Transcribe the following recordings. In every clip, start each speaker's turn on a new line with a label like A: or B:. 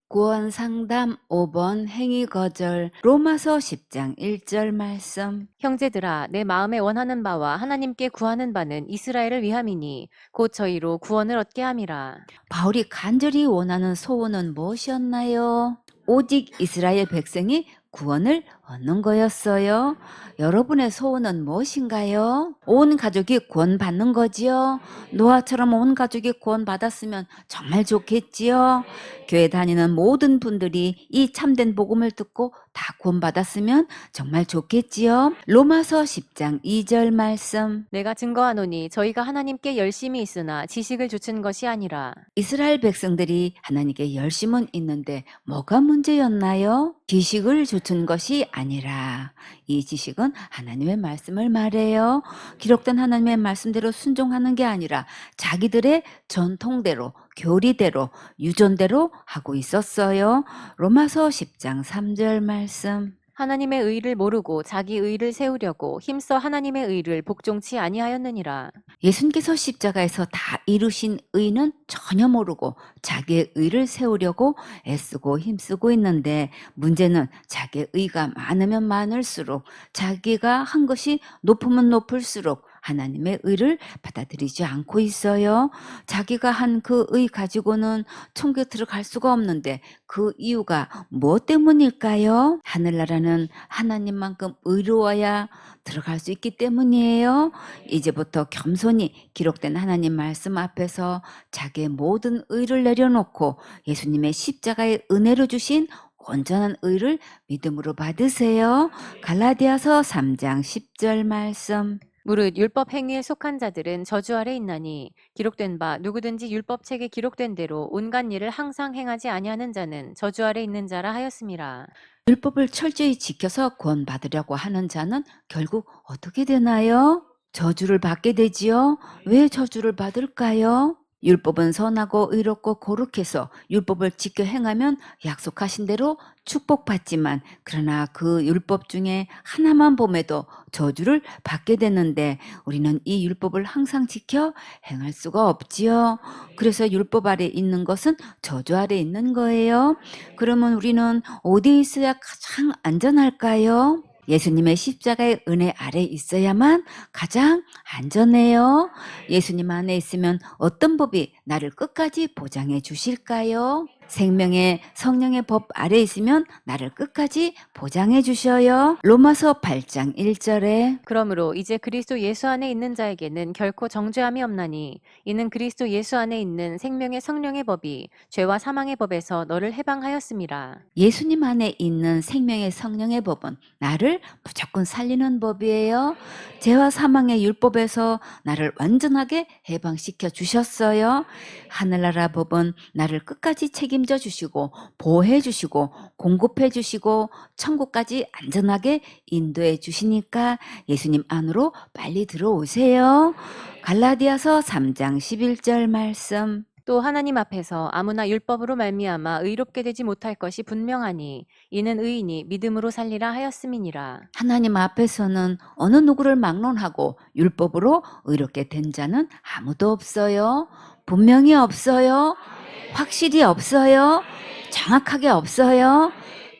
A: 구원 상담 5번 행위 거절 로마서 10장 1절 말씀.
B: 형제들아, 내 마음에 원하는 바와 하나님께 구하는 바는 이스라엘을 위함이니 곧 저희로 구원을 얻게 함이라.
A: 바울이 간절히 원하는 소원은 무엇이었나요? 오직 이스라엘 백성이 구원을 얻는 거였어요. 여러분의 소원은 무엇인가요? 온 가족이 구원받는 거지요? 노아처럼 온 가족이 구원받았으면 정말 좋겠지요? 교회 다니는 모든 분들이 이 참된 복음을 듣고 다 구원받았으면 정말 좋겠지요? 로마서 10장 2절 말씀.
B: 내가 증거하노니 저희가 하나님께 열심히 있으나 지식을 주친 것이 아니라.
A: 이스라엘 백성들이 하나님께 열심은 있는데 뭐가 문제였나요? 지식을 주춘 것이 아니라 이 지식은 하나님의 말씀을 말해요. 기록된 하나님의 말씀대로 순종하는 게 아니라 자기들의 전통대로 교리대로 유전대로 하고 있었어요. 로마서 10장 3절 말씀.
B: 하나님의 의를 모르고 자기 의를 세우려고 힘써 하나님의 의를 복종치 아니하였느니라.
A: 예수님께서 십자가에서 다 이루신 의는 전혀 모르고 자기의 의를 세우려고 애쓰고 힘쓰고 있는데, 문제는 자기의 의가 많으면 많을수록, 자기가 한 것이 높으면 높을수록 하나님의 의를 받아들이지 않고 있어요. 자기가 한 그 의 가지고는 천국에 들어갈 수가 없는데 그 이유가 무엇 때문일까요? 하늘나라는 하나님만큼 의로워야 들어갈 수 있기 때문이에요. 이제부터 겸손히 기록된 하나님 말씀 앞에서 자기의 모든 의를 내려놓고 예수님의 십자가의 은혜로 주신 온전한 의를 믿음으로 받으세요. 갈라디아서 3장 10절 말씀.
B: 무릇 율법 행위에 속한 자들은 저주 아래 있나니 기록된 바 누구든지 율법책에 기록된 대로 온갖 일을 항상 행하지 아니하는 자는 저주 아래 있는 자라 하였음이라.
A: 율법을 철저히 지켜서 구원받으려고 하는 자는 결국 어떻게 되나요? 저주를 받게 되지요. 왜 저주를 받을까요? 율법은 선하고 의롭고 거룩해서 율법을 지켜 행하면 약속하신 대로 축복받지만, 그러나 그 율법 중에 하나만 범해도 저주를 받게 되는데 우리는 이 율법을 항상 지켜 행할 수가 없지요. 그래서 율법 아래 있는 것은 저주 아래 있는 거예요. 그러면 우리는 어디에 있어야 가장 안전할까요? 예수님의 십자가의 은혜 아래 있어야만 가장 안전해요. 예수님 안에 있으면 어떤 법이 나를 끝까지 보장해 주실까요? 생명의 성령의 법 아래 있으면 나를 끝까지 보장해 주셔요. 로마서 8장 1절에
B: 그러므로 이제 그리스도 예수 안에 있는 자에게는 결코 정죄함이 없나니 이는 그리스도 예수 안에 있는 생명의 성령의 법이 죄와 사망의 법에서 너를 해방하였음이라.
A: 예수님 안에 있는 생명의 성령의 법은 나를 무조건 살리는 법이에요. 죄와 사망의 율법에서 나를 완전하게 해방시켜 주셨어요. 하늘나라 법은 나를 끝까지 책임져 주시고 보호해 주시고 공급해 주시고 천국까지 안전하게 인도해 주시니까 예수님 안으로 빨리 들어오세요. 갈라디아서 3장 11절 말씀.
B: 또 하나님 앞에서 아무나 율법으로 말미암아 의롭게 되지 못할 것이 분명하니 이는 의인이 믿음으로 살리라 하였음이니라.
A: 하나님 앞에서는 어느 누구를 막론하고 율법으로 의롭게 된 자는 아무도 없어요. 분명히 없어요. 확실히 없어요. 정확하게 없어요.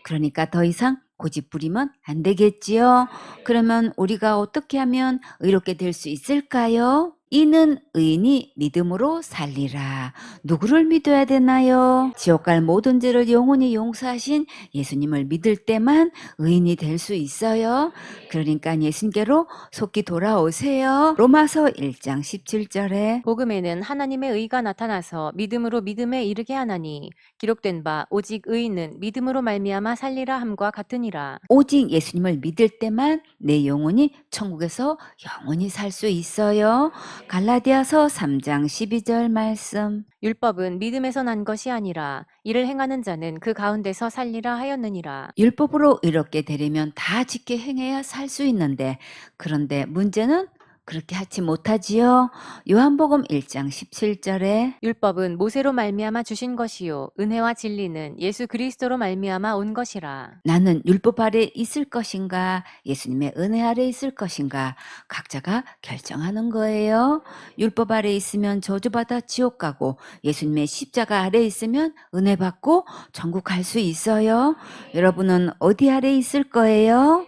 A: 그러니까 더 이상 고집 부리면 안 되겠지요. 그러면 우리가 어떻게 하면 의롭게 될 수 있을까요? 이는 의인이 믿음으로 살리라. 누구를 믿어야 되나요? 지옥 갈 모든 죄를 영원히 용서하신 예수님을 믿을 때만 의인이 될 수 있어요. 그러니까 예수님께로 속히 돌아오세요. 로마서 1장 17절에
B: 복음에는 하나님의 의가 나타나서 믿음으로 믿음에 이르게 하나니 기록된 바 오직 의인은 믿음으로 말미암아 살리라 함과 같으니라.
A: 오직 예수님을 믿을 때만 내 영혼이 천국에서 영원히 살 수 있어요. 갈라디아서 3장 12절 말씀.
B: 율법은 믿음에서 난 것이 아니라 이를 행하는 자는 그 가운데서 살리라 하였느니라.
A: 율법으로 의롭게 되려면 다 지켜 행해야 살 수 있는데, 그런데 문제는 그렇게 하지 못하지요. 요한복음 1장 17절에
B: 율법은 모세로 말미암아 주신 것이요 은혜와 진리는 예수 그리스도로 말미암아 온 것이라.
A: 나는 율법 아래 있을 것인가, 예수님의 은혜 아래 있을 것인가, 각자가 결정하는 거예요. 율법 아래 있으면 저주받아 지옥 가고, 예수님의 십자가 아래 있으면 은혜 받고 천국 갈 수 있어요. 여러분은 어디 아래 있을 거예요?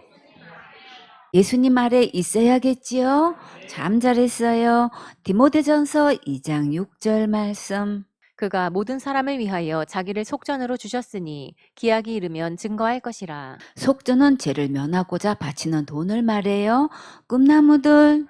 A: 예수님 아래 있어야겠지요? 참 잘했어요. 디모데전서 2장 6절 말씀.
B: 그가 모든 사람을 위하여 자기를 속전으로 주셨으니 기약이 이르면 증거할 것이라.
A: 속전은 죄를 면하고자 바치는 돈을 말해요. 꿈나무들,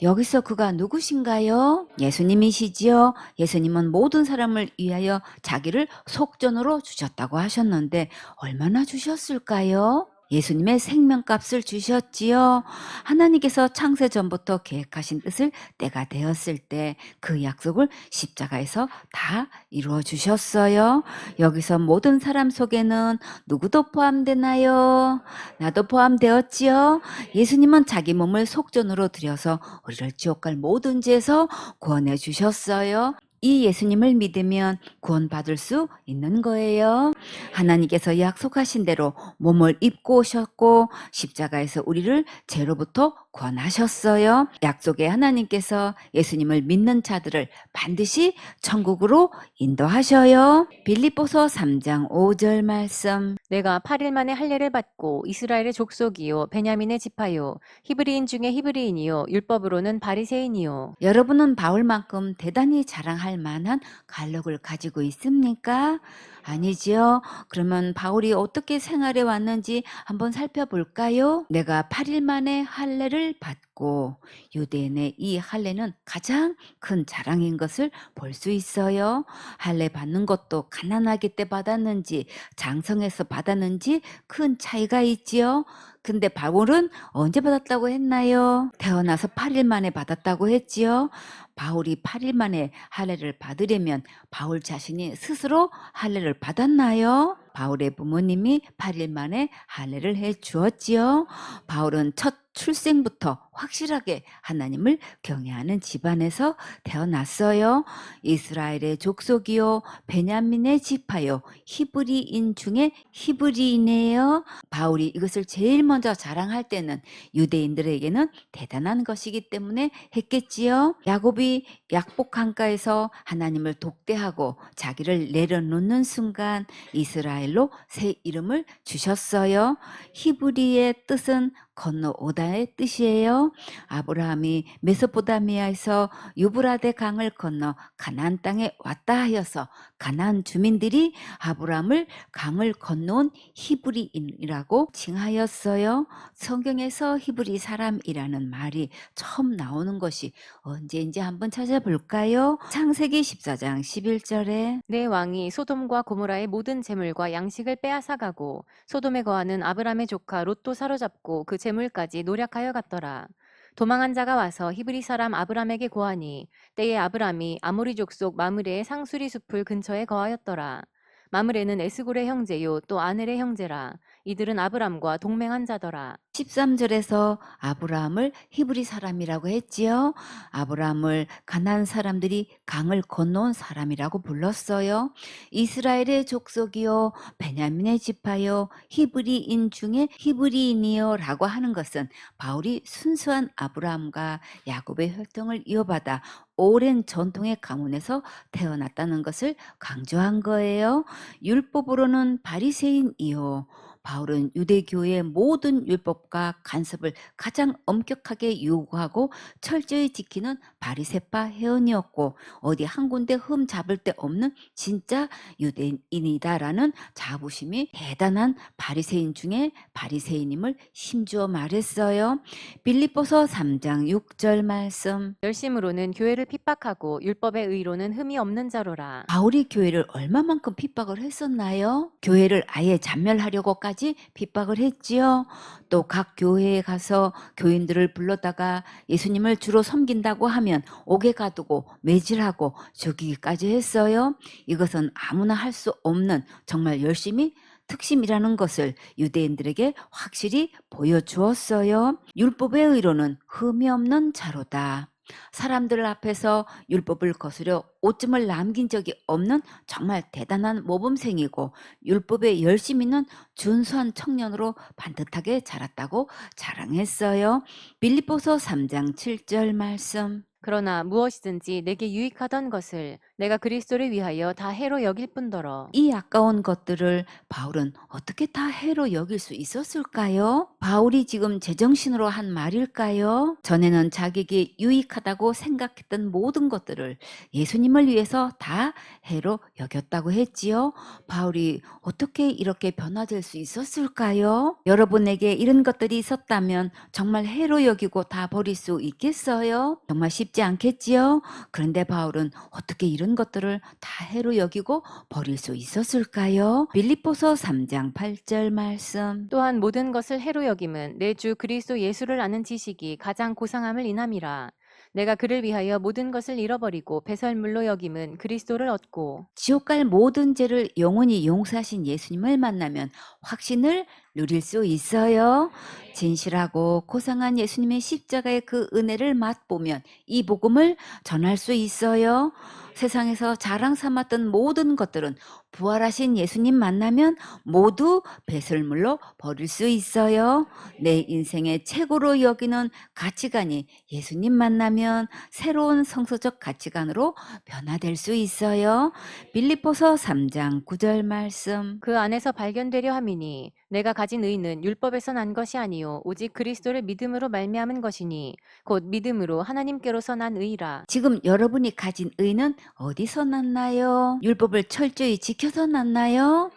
A: 여기서 그가 누구신가요? 예수님이시지요. 예수님은 모든 사람을 위하여 자기를 속전으로 주셨다고 하셨는데 얼마나 주셨을까요? 예수님의 생명값을 주셨지요. 하나님께서 창세 전부터 계획하신 뜻을 때가 되었을 때 그 약속을 십자가에서 다 이루어 주셨어요. 여기서 모든 사람 속에는 누구도 포함되나요? 나도 포함되었지요. 예수님은 자기 몸을 속전으로 들여서 우리를 지옥 갈 모든 죄에서 구원해 주셨어요. 이 예수님을 믿으면 구원받을 수 있는 거예요. 하나님께서 약속하신 대로 몸을 입고 오셨고 십자가에서 우리를 죄로부터 구원하셨어요. 약속의 하나님께서 예수님을 믿는 자들을 반드시 천국으로 인도하셔요. 빌립보서 3장 5절 말씀.
B: 내가 8일 만에 할례를 받고 이스라엘의 족속이요 베냐민의 지파요 히브리인 중에 히브리인이요 율법으로는 바리새인이요.
A: 여러분은 바울만큼 대단히 자랑할 만한 갈록을 가지고 있습니까? 아니지요. 그러면 바울이 어떻게 생활해 왔는지 한번 살펴볼까요? 내가 8일 만에 할례를 받고, 유대인의 이 할례는 가장 큰 자랑인 것을 볼 수 있어요. 할례 받는 것도 가난하기 때 받았는지 장성해서 받았는지 큰 차이가 있지요. 근데 바울은 언제 받았다고 했나요? 태어나서 8일 만에 받았다고 했지요. 바울이 8일 만에 할례를 받으려면 바울 자신이 스스로 할례를 받았나요? 바울의 부모님이 8일 만에 할례를 해 주었지요. 바울은 첫 출생부터 확실하게 하나님을 경외하는 집안에서 태어났어요. 이스라엘의 족속이요 베냐민의 지파요 히브리인 중에 히브리인이에요. 바울이 이것을 제일 먼저 자랑할 때는 유대인들에게는 대단한 것이기 때문에 했겠지요. 야곱이 약복 강가에서 하나님을 독대하고 자기를 내려놓는 순간 이스라엘로 새 이름을 주셨어요. 히브리의 뜻은 건너오다의 뜻이에요. 아브라함이 메소포타미아에서 유브라데 강을 건너 가나안 땅에 왔다 하여서 가나안 주민들이 아브라함을 강을 건너온 히브리인이라고 칭하였어요. 성경에서 히브리 사람이라는 말이 처음 나오는 것이 언제인지 한번 찾아볼까요? 창세기 14장 11절에
B: 내 왕이 소돔과 고모라의 모든 재물과 양식을 빼앗아가고 소돔에 거하는 아브람의 조카 롯도 사로잡고 그 재물까지 노략하여 갔더라. 도망한 자가 와서 히브리 사람 아브람에게 고하니 때에 아브람이 아모리 족속 마므레의 상수리 숲을 근처에 거하였더라. 마므레는 에스골의 형제요 또 아넬의 형제라. 이들은 아브람과 동맹한 자더라.
A: 13절에서 아브라함을 히브리 사람이라고 했지요. 아브라함을 가나안 사람들이 강을 건너온 사람이라고 불렀어요. 이스라엘의 족속이요 베냐민의 지파요 히브리인 중에 히브리인이요 라고 하는 것은 바울이 순수한 아브라함과 야곱의 혈통을 이어받아 오랜 전통의 가문에서 태어났다는 것을 강조한 거예요. 율법으로는 바리새인이요. 바울은 유대교의 모든 율법과 간섭을 가장 엄격하게 요구하고 철저히 지키는 바리새파 회원이었고 어디 한 군데 흠 잡을 데 없는 진짜 유대인이다라는 자부심이 대단한 바리새인 중에 바리새인임을 힘주어 말했어요. 빌립보서 3장 6절 말씀.
B: 열심으로는 교회를 핍박하고 율법의 의로는 흠이 없는 자로라.
A: 바울이 교회를 얼마만큼 핍박을 했었나요? 교회를 아예 잔멸하려고까지 핍박을 했지요. 또 각 교회에 가서 교인들을 불러다가 예수님을 주로 섬긴다고 하면 옥에 가두고 매질하고 죽이기까지 했어요. 이것은 아무나 할 수 없는 정말 열심히 특심이라는 것을 유대인들에게 확실히 보여주었어요. 율법의 의로는 흠이 없는 자로다. 사람들 앞에서 율법을 거스려 오점을 남긴 적이 없는 정말 대단한 모범생이고 율법에 열심 있는 준수한 청년으로 반듯하게 자랐다고 자랑했어요. 빌립보서 3장 7절 말씀.
B: 그러나 무엇이든지 내게 유익하던 것을 내가 그리스도를 위하여 다 해로 여길 뿐더러.
A: 이 아까운 것들을 바울은 어떻게 다 해로 여길 수 있었을까요? 바울이 지금 제정신으로 한 말일까요? 전에는 자기에게 유익하다고 생각했던 모든 것들을 예수님을 위해서 다 해로 여겼다고 했지요. 바울이 어떻게 이렇게 변화될 수 있었을까요? 여러분에게 이런 것들이 있었다면 정말 해로 여기고 다 버릴 수 있겠어요? 정말 쉽지 않겠지요? 그런데 바울은 어떻게 이런 것들을 다 해로 여기고 버릴 수 있었을까요? 빌립보서 3장 8절 말씀.
B: 또한 모든 것을 해로 여김은 내 주 그리스도 예수를 아는 지식이 가장 고상함을 인함이라. 내가 그를 위하여 모든 것을 잃어버리고 배설물로 여김은 그리스도를 얻고.
A: 지옥 갈 모든 죄를 영원히 용서하신 예수님을 만나면 확신을 누릴 수 있어요. 진실하고 고상한 예수님의 십자가의 그 은혜를 맛보면 이 복음을 전할 수 있어요. 세상에서 자랑 삼았던 모든 것들은 부활하신 예수님 만나면 모두 배설물로 버릴 수 있어요. 내 인생의 최고로 여기는 가치관이 예수님 만나면 새로운 성서적 가치관으로 변화될 수 있어요. 빌립보서 3장 9절 말씀.
B: 그 안에서 발견되려 함이니 내가 가진 의는 율법에서 난 것이 아니요 오직 그리스도를 믿음으로 말미암은 것이니 곧 믿음으로 하나님께로서 난 의라.
A: 지금 여러분이 가진 의는 어디서 났나요? 율법을 철저히 지켜서 났나요?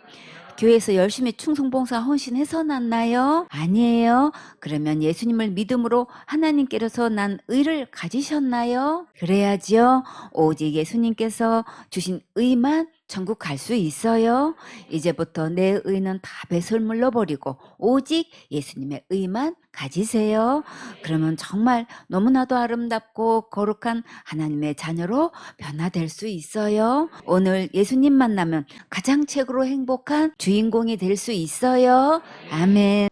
A: 교회에서 열심히 충성봉사 헌신해서 났나요? 아니에요. 그러면 예수님을 믿음으로 하나님께로서 난 의를 가지셨나요? 그래야지요. 오직 예수님께서 주신 의만 천국 갈 수 있어요. 이제부터 내 의는 다 배설물로 버리고 오직 예수님의 의만 가지세요. 그러면 정말 너무나도 아름답고 거룩한 하나님의 자녀로 변화될 수 있어요. 오늘 예수님 만나면 가장 최고로 행복한 주인공이 될 수 있어요. 아멘.